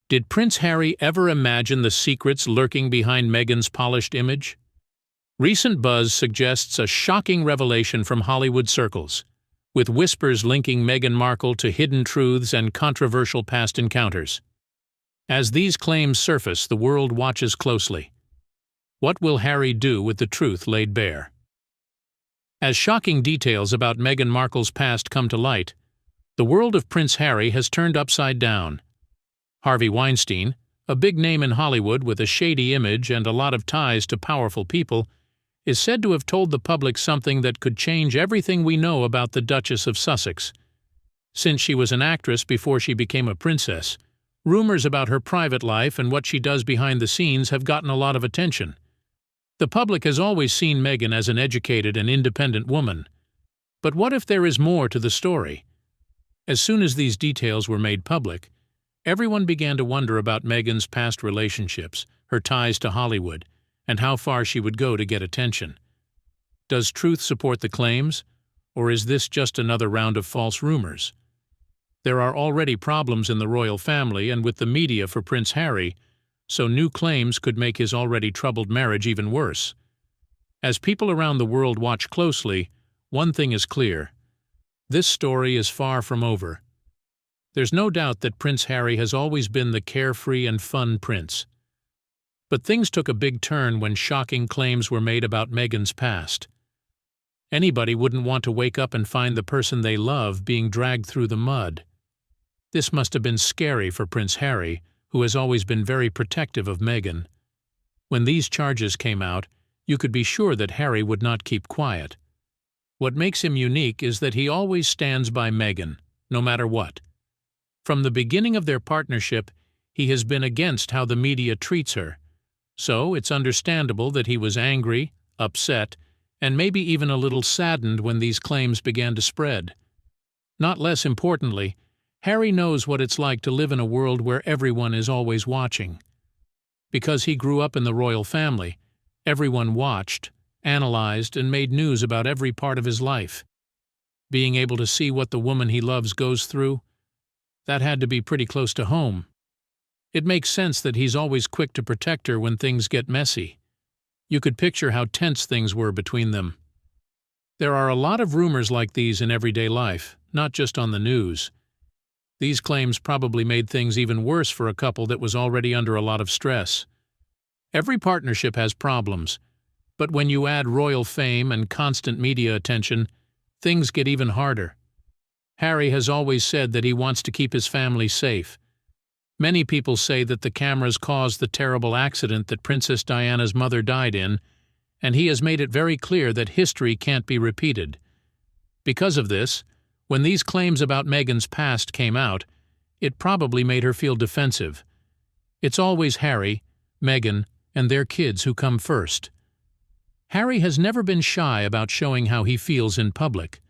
Did Prince Harry ever imagine the secrets lurking behind Meghan's polished image? Recent buzz suggests a shocking revelation from Hollywood circles, with whispers linking Meghan Markle to hidden truths and controversial past encounters. As these claims surface, the world watches closely. What will Harry do with the truth laid bare? As shocking details about Meghan Markle's past come to light, the world of Prince Harry has turned upside down. Harvey Weinstein, a big name in Hollywood with a shady image and a lot of ties to powerful people, is said to have told the public something that could change everything we know about the Duchess of Sussex. Since she was an actress before she became a princess, rumors about her private life and what she does behind the scenes have gotten a lot of attention. The public has always seen Meghan as an educated and independent woman. But what if there is more to the story? As soon as these details were made public, everyone began to wonder about Meghan's past relationships, her ties to Hollywood, and how far she would go to get attention. Does truth support the claims, or is this just another round of false rumors? There are already problems in the royal family and with the media for Prince Harry, so new claims could make his already troubled marriage even worse. As people around the world watch closely, one thing is clear: this story is far from over. There's no doubt that Prince Harry has always been the carefree and fun prince. But things took a big turn when shocking claims were made about Meghan's past. Anybody wouldn't want to wake up and find the person they love being dragged through the mud. This must have been scary for Prince Harry, who has always been very protective of Meghan. When these charges came out, you could be sure that Harry would not keep quiet. What makes him unique is that he always stands by Meghan, no matter what. From the beginning of their partnership, he has been against how the media treats her. So it's understandable that he was angry, upset, and maybe even a little saddened when these claims began to spread. Not less importantly, Harry knows what it's like to live in a world where everyone is always watching. Because he grew up in the royal family, everyone watched, analyzed, and made news about every part of his life. Being able to see what the woman he loves goes through, that had to be pretty close to home. It makes sense that he's always quick to protect her when things get messy. You could picture how tense things were between them. There are a lot of rumors like these in everyday life, not just on the news. These claims probably made things even worse for a couple that was already under a lot of stress. Every partnership has problems, but when you add royal fame and constant media attention, things get even harder. Harry has always said that he wants to keep his family safe. Many people say that the cameras caused the terrible accident that Princess Diana's mother died in, and he has made it very clear that history can't be repeated. Because of this, when these claims about Meghan's past came out, it probably made her feel defensive. It's always Harry, Meghan, and their kids who come first. Harry has never been shy about showing how he feels in public.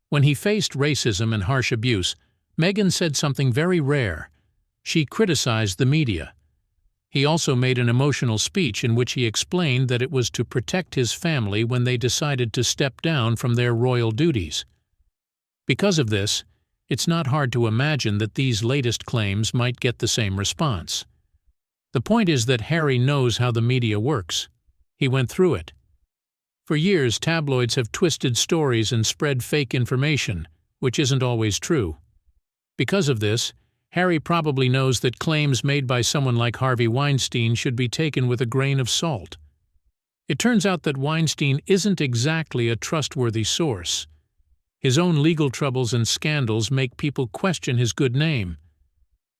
When he faced racism and harsh abuse, Meghan said something very rare. She criticized the media. He also made an emotional speech in which he explained that it was to protect his family when they decided to step down from their royal duties. Because of this, it's not hard to imagine that these latest claims might get the same response. The point is that Harry knows how the media works. He went through it. For years, tabloids have twisted stories and spread fake information, which isn't always true. Because of this, Harry probably knows that claims made by someone like Harvey Weinstein should be taken with a grain of salt. It turns out that Weinstein isn't exactly a trustworthy source. His own legal troubles and scandals make people question his good name.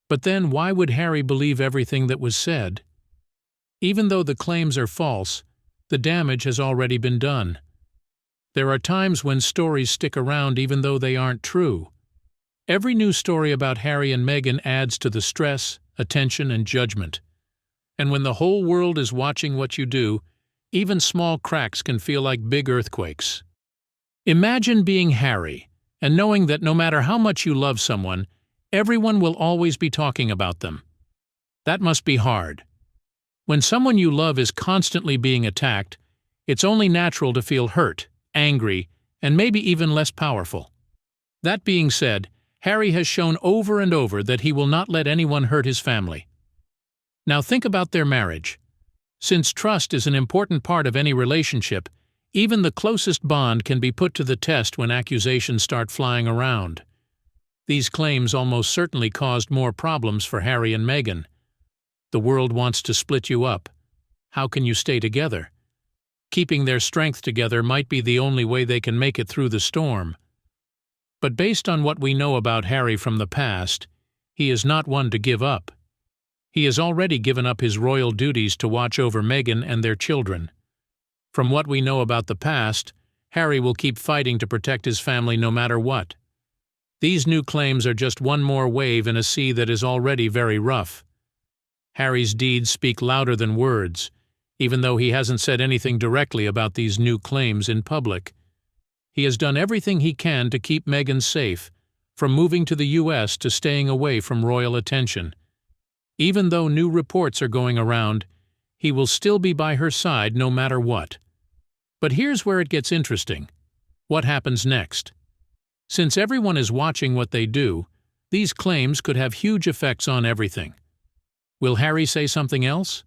But then why would Harry believe everything that was said? Even though the claims are false, the damage has already been done. There are times when stories stick around even though they aren't true. Every new story about Harry and Meghan adds to the stress, attention, and judgment. And when the whole world is watching what you do, even small cracks can feel like big earthquakes. Imagine being Harry and knowing that no matter how much you love someone, everyone will always be talking about them. That must be hard. When someone you love is constantly being attacked, it's only natural to feel hurt, angry, and maybe even less powerful. That being said, Harry has shown over and over that he will not let anyone hurt his family. Now think about their marriage. Since trust is an important part of any relationship, even the closest bond can be put to the test when accusations start flying around. These claims almost certainly caused more problems for Harry and Meghan. The world wants to split you up. How can you stay together? Keeping their strength together might be the only way they can make it through the storm. But based on what we know about Harry from the past, he is not one to give up. He has already given up his royal duties to watch over Meghan and their children. From what we know about the past, Harry will keep fighting to protect his family no matter what. These new claims are just one more wave in a sea that is already very rough. Harry's deeds speak louder than words, even though he hasn't said anything directly about these new claims in public. He has done everything he can to keep Meghan safe, from moving to the U.S. to staying away from royal attention. Even though new reports are going around, he will still be by her side no matter what. But here's where it gets interesting. What happens next? Since everyone is watching what they do, these claims could have huge effects on everything. Will Harry say something else?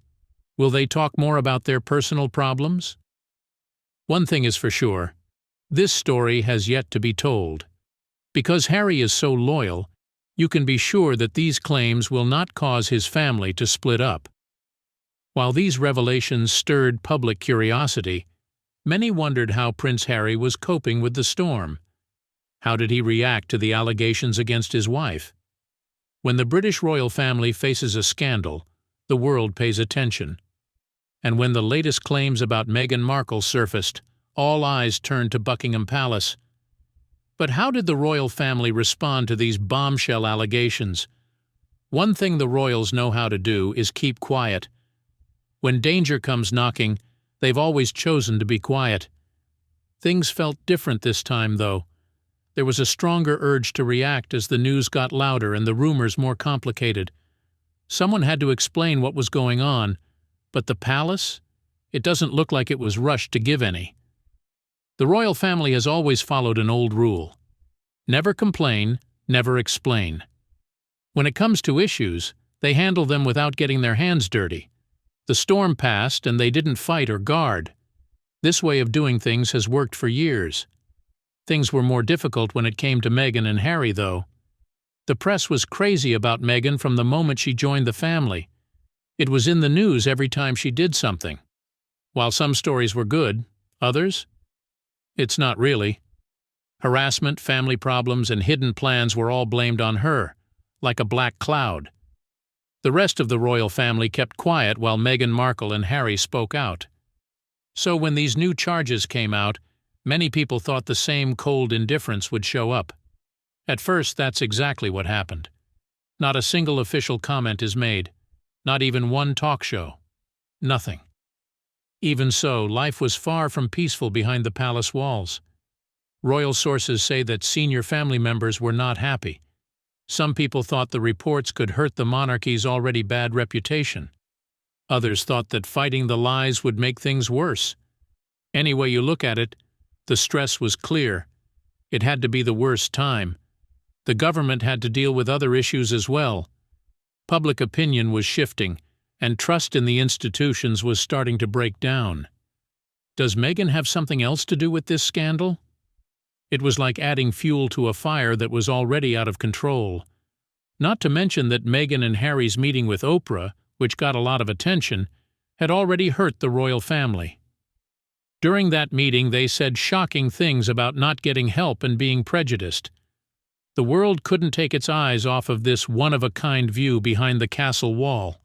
Will they talk more about their personal problems? One thing is for sure, this story has yet to be told. Because Harry is so loyal, you can be sure that these claims will not cause his family to split up. While these revelations stirred public curiosity, many wondered how Prince Harry was coping with the storm. How did he react to the allegations against his wife? When the British royal family faces a scandal, the world pays attention. And when the latest claims about Meghan Markle surfaced, all eyes turned to Buckingham Palace. But how did the royal family respond to these bombshell allegations? One thing the royals know how to do is keep quiet. When danger comes knocking, they've always chosen to be quiet. Things felt different this time, though. There was a stronger urge to react as the news got louder and the rumors more complicated. Someone had to explain what was going on, but the palace? It doesn't look like it was rushed to give any. The royal family has always followed an old rule. Never complain, never explain. When it comes to issues, they handle them without getting their hands dirty. The storm passed and they didn't fight or guard. This way of doing things has worked for years. Things were more difficult when it came to Meghan and Harry, though. The press was crazy about Meghan from the moment she joined the family. It was in the news every time she did something. While some stories were good, others? It's not really. Harassment, family problems, and hidden plans were all blamed on her, like a black cloud. The rest of the royal family kept quiet while Meghan Markle and Harry spoke out. So when these new charges came out, many people thought the same cold indifference would show up. At first, that's exactly what happened. Not a single official comment is made. Not even one talk show. Nothing. Even so, life was far from peaceful behind the palace walls. Royal sources say that senior family members were not happy. Some people thought the reports could hurt the monarchy's already bad reputation. Others thought that fighting the lies would make things worse. Any way you look at it, the stress was clear. It had to be the worst time. The government had to deal with other issues as well. Public opinion was shifting, and trust in the institutions was starting to break down. Does Meghan have something else to do with this scandal? It was like adding fuel to a fire that was already out of control. Not to mention that Meghan and Harry's meeting with Oprah, which got a lot of attention, had already hurt the royal family. During that meeting, they said shocking things about not getting help and being prejudiced. The world couldn't take its eyes off of this one-of-a-kind view behind the castle wall.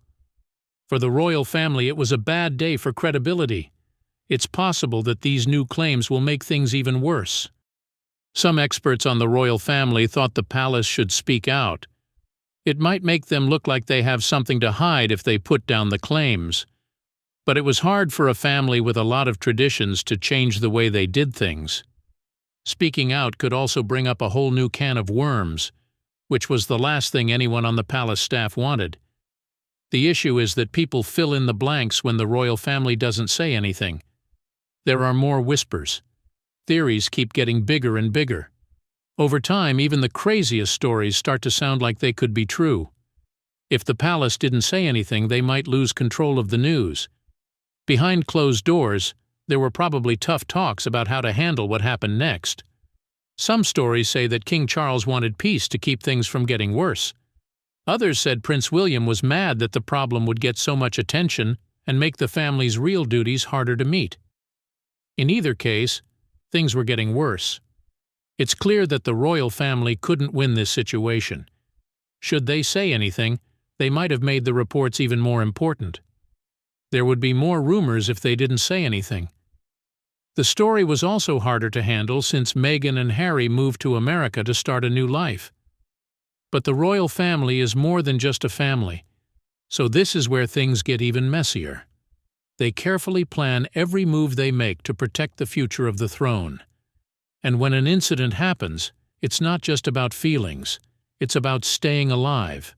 For the royal family, it was a bad day for credibility. It's possible that these new claims will make things even worse. Some experts on the royal family thought the palace should speak out. It might make them look like they have something to hide if they put down the claims. But it was hard for a family with a lot of traditions to change the way they did things. Speaking out could also bring up a whole new can of worms, which was the last thing anyone on the palace staff wanted. The issue is that people fill in the blanks when the royal family doesn't say anything. There are more whispers. Theories keep getting bigger and bigger. Over time, even the craziest stories start to sound like they could be true. If the palace didn't say anything, they might lose control of the news. Behind closed doors, there were probably tough talks about how to handle what happened next. Some stories say that King Charles wanted peace to keep things from getting worse. Others said Prince William was mad that the problem would get so much attention and make the family's real duties harder to meet. In either case, things were getting worse. It's clear that the royal family couldn't win this situation. Should they say anything, they might have made the reports even more important. There would be more rumors if they didn't say anything. The story was also harder to handle since Meghan and Harry moved to America to start a new life. But the royal family is more than just a family, so this is where things get even messier. They carefully plan every move they make to protect the future of the throne. And when an incident happens, it's not just about feelings, it's about staying alive.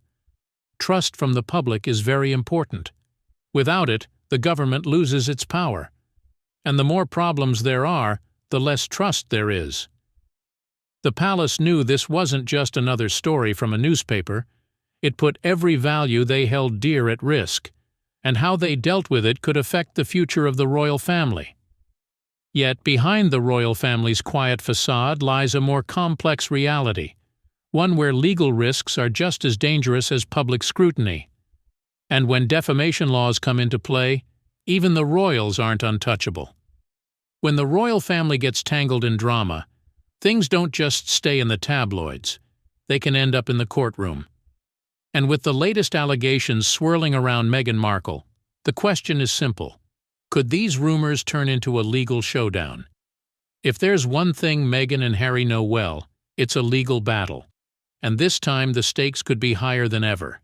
Trust from the public is very important. Without it, the government loses its power. And the more problems there are, the less trust there is. The palace knew this wasn't just another story from a newspaper. It put every value they held dear at risk, and how they dealt with it could affect the future of the royal family. Yet behind the royal family's quiet facade lies a more complex reality, one where legal risks are just as dangerous as public scrutiny. And when defamation laws come into play, even the royals aren't untouchable. When the royal family gets tangled in drama, things don't just stay in the tabloids. They can end up in the courtroom. And with the latest allegations swirling around Meghan Markle, the question is simple. Could these rumors turn into a legal showdown? If there's one thing Meghan and Harry know well, it's a legal battle. And this time the stakes could be higher than ever.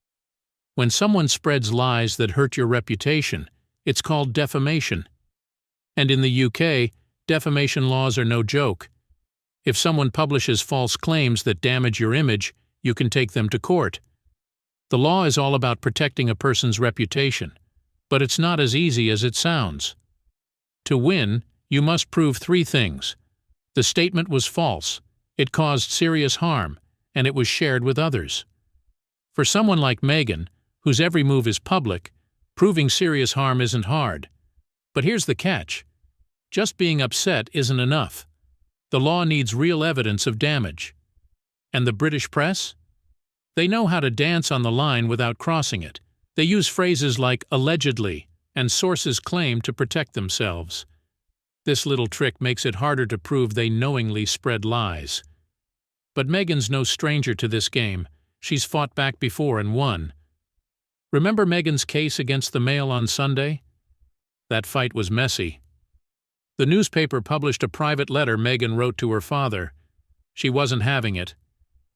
When someone spreads lies that hurt your reputation, it's called defamation. And in the UK, defamation laws are no joke. If someone publishes false claims that damage your image, you can take them to court. The law is all about protecting a person's reputation, but it's not as easy as it sounds. To win, you must prove three things. The statement was false, it caused serious harm, and it was shared with others. For someone like Meghan, whose every move is public, proving serious harm isn't hard. But here's the catch. Just being upset isn't enough. The law needs real evidence of damage. And the British press? They know how to dance on the line without crossing it. They use phrases like allegedly and sources claim to protect themselves. This little trick makes it harder to prove they knowingly spread lies. But Meghan's no stranger to this game. She's fought back before and won. Remember Meghan's case against the Mail on Sunday? That fight was messy. The newspaper published a private letter Meghan wrote to her father. She wasn't having it.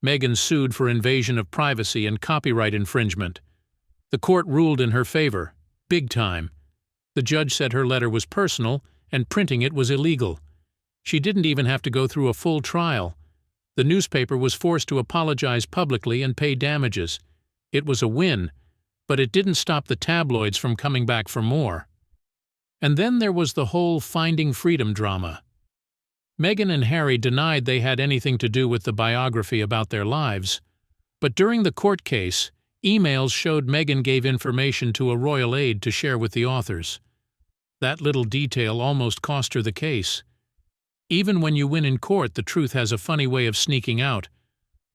Meghan sued for invasion of privacy and copyright infringement. The court ruled in her favor, big time. The judge said her letter was personal and printing it was illegal. She didn't even have to go through a full trial. The newspaper was forced to apologize publicly and pay damages. It was a win, but it didn't stop the tabloids from coming back for more. And then there was the whole Finding Freedom drama. Meghan and Harry denied they had anything to do with the biography about their lives, but during the court case, emails showed Meghan gave information to a royal aide to share with the authors. That little detail almost cost her the case. Even when you win in court, the truth has a funny way of sneaking out.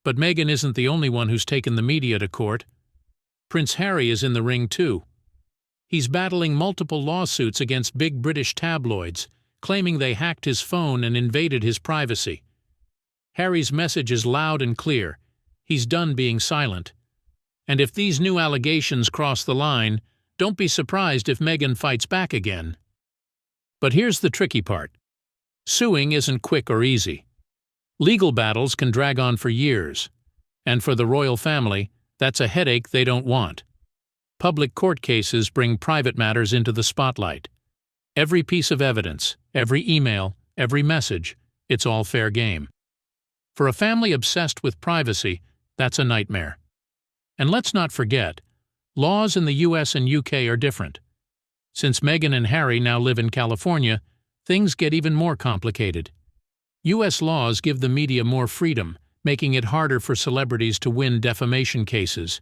But Meghan isn't the only one who's taken the media to court. Prince Harry is in the ring too. He's battling multiple lawsuits against big British tabloids, claiming they hacked his phone and invaded his privacy. Harry's message is loud and clear. He's done being silent. And if these new allegations cross the line, don't be surprised if Meghan fights back again. But here's the tricky part. Suing isn't quick or easy. Legal battles can drag on for years. And for the royal family, that's a headache they don't want. Public court cases bring private matters into the spotlight. Every piece of evidence, every email, every message, it's all fair game. For a family obsessed with privacy, that's a nightmare. And let's not forget, laws in the US and UK are different. Since Meghan and Harry now live in California, things get even more complicated. US laws give the media more freedom, making it harder for celebrities to win defamation cases.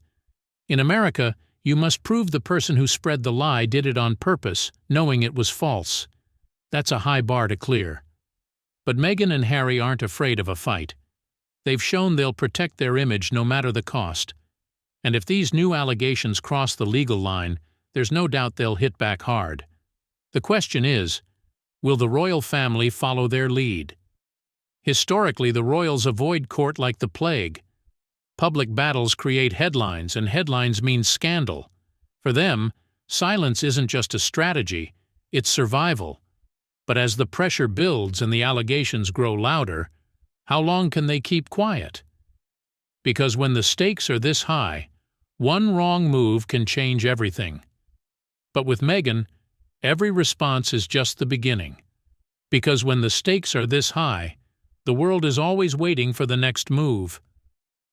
In America, you must prove the person who spread the lie did it on purpose, knowing it was false. That's a high bar to clear. But Meghan and Harry aren't afraid of a fight. They've shown they'll protect their image no matter the cost. And if these new allegations cross the legal line, there's no doubt they'll hit back hard. The question is, will the royal family follow their lead? Historically, the royals avoid court like the plague. Public battles create headlines, and headlines mean scandal. For them, silence isn't just a strategy, it's survival. But as the pressure builds and the allegations grow louder, how long can they keep quiet? Because when the stakes are this high, one wrong move can change everything. But with Meghan, every response is just the beginning. Because when the stakes are this high, the world is always waiting for the next move.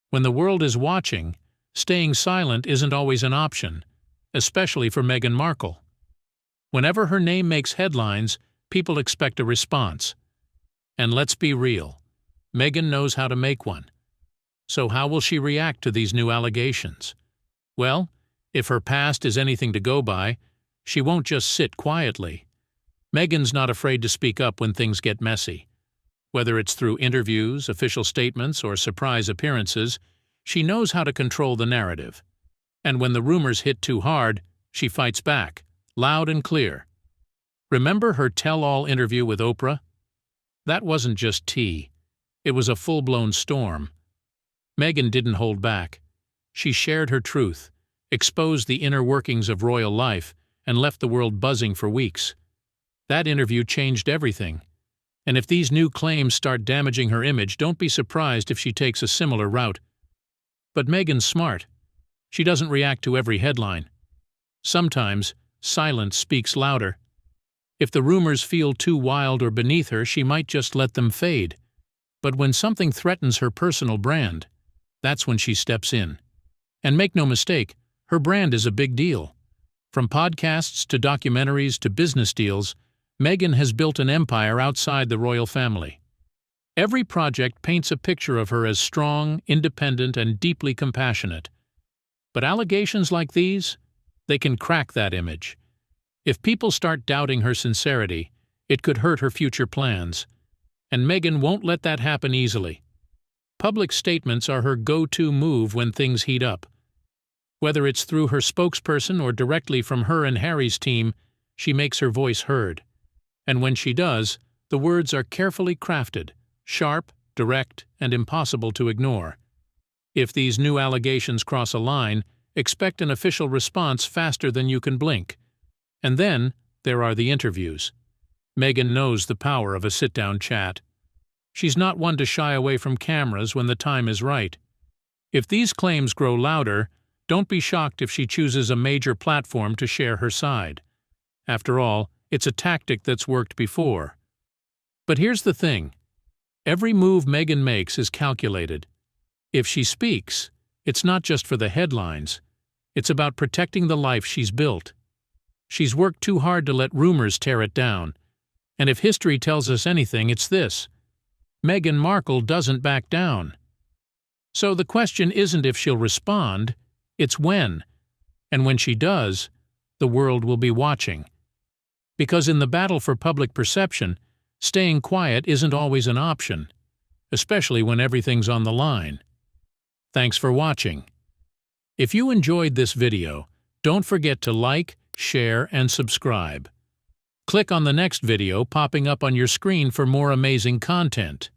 When the world is watching, staying silent isn't always an option, especially for Meghan Markle. Whenever her name makes headlines, people expect a response. And let's be real, Meghan knows how to make one. So how will she react to these new allegations? Well, if her past is anything to go by, she won't just sit quietly. Meghan's not afraid to speak up when things get messy. Whether it's through interviews, official statements, or surprise appearances, she knows how to control the narrative. And when the rumors hit too hard, she fights back, loud and clear. Remember her tell-all interview with Oprah? That wasn't just tea. It was a full-blown storm. Meghan didn't hold back. She shared her truth, exposed the inner workings of royal life, and left the world buzzing for weeks. That interview changed everything. And if these new claims start damaging her image, don't be surprised if she takes a similar route. But Meghan's smart. She doesn't react to every headline. Sometimes, silence speaks louder. If the rumors feel too wild or beneath her, she might just let them fade. But when something threatens her personal brand, that's when she steps in. And make no mistake, her brand is a big deal. From podcasts to documentaries to business deals, Meghan has built an empire outside the royal family. Every project paints a picture of her as strong, independent, and deeply compassionate. But allegations like these, they can crack that image. If people start doubting her sincerity, it could hurt her future plans. And Meghan won't let that happen easily. Public statements are her go-to move when things heat up. Whether it's through her spokesperson or directly from her and Harry's team, she makes her voice heard. And when she does, the words are carefully crafted, sharp, direct, and impossible to ignore. If these new allegations cross a line, expect an official response faster than you can blink. And then, there are the interviews. Meghan knows the power of a sit-down chat. She's not one to shy away from cameras when the time is right. If these claims grow louder, don't be shocked if she chooses a major platform to share her side. After all, it's a tactic that's worked before. But here's the thing. Every move Meghan makes is calculated. If she speaks, it's not just for the headlines. It's about protecting the life she's built. She's worked too hard to let rumors tear it down. And if history tells us anything, it's this. Meghan Markle doesn't back down. So the question isn't if she'll respond, it's when. And when she does, the world will be watching. Because in the battle for public perception, staying quiet isn't always an option, especially when everything's on the line. Thanks for watching. If you enjoyed this video, don't forget to like, share, and subscribe. Click on the next video popping up on your screen for more amazing content.